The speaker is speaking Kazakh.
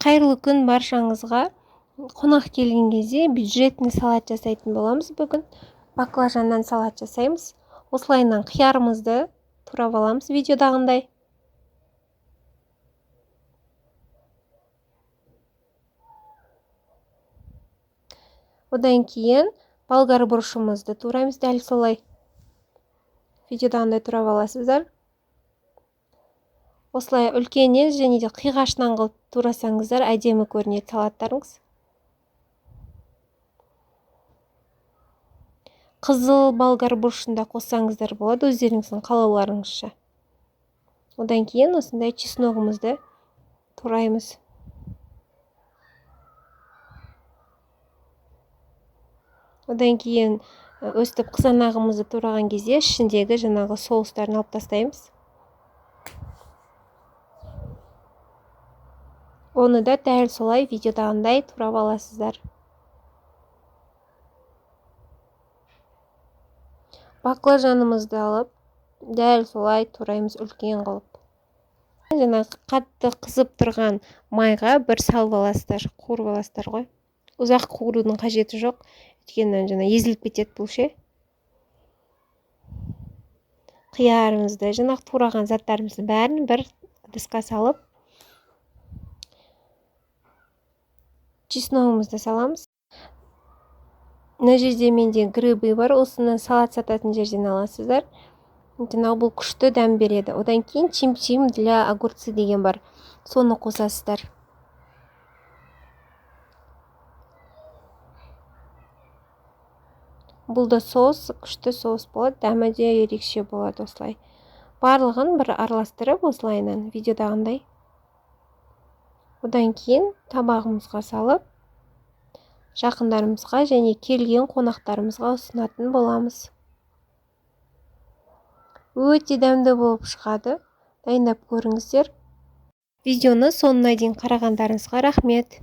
Қайырлы күн баршаңызға. Қонақ келген кезде бюджетный салат жасайтын боламыз бүгін. Баклажаннан салат жасаймыз. Осылайынан қиярымызды турап аламыз видеодағындай. Одан кейін болгар бұрышымызды тураймыз дәл солай. Видеодағындай турап аласыздар. Осылай үлкеннен және де қиғашынан қылып турасаңыздар әдемі көрінеді салаттарыңыз. Қызыл болгар бұрышында қоссаңыздар болады өздеріңіздің қалауларыңызша. Одан кейін осындай чесногымызды тураймыз. Одан кейін өстіп қызанағымызды тураған кезде ішіндегі жаңағы соустарын алып тастаймыз. Оны да дәл солай видеодағындай турап аласыздар. Баклажанымызды алып, дәл солай тураймыз үлкен қылып. Жаңағы қатты қызып тұрған майға бір салып аласыздар, қуырып аласыздар ғой. Ұзақ қуырудың қажеті жоқ, өйткені жаңа езіліп кетеді бұл ше. Қиярымызды, жаңағы тураған заттарымыздың бәрін бір ыдысқа салып, чесногымызды саламыз. Мына жерде менде грибы бар, осыны салат сататын жерден аласыздар. Жаңағы бұл күшті дәм береді. Одан кейін чим-чим для огурцы деген бар. Соны қосасыздар. Бұл да соус, күшті соус болады, дәмі де ерекше болады осылай. Барлығын бір араластырып осылайынан видеодағындай. Одан кейін табағымызға салып, жақындарымызға және келген қонақтарымызға ұсынатын боламыз. Өте дәмді болып шығады. Дайындап көріңіздер. Видеоны соңына дейін қарағандарыңызға рахмет.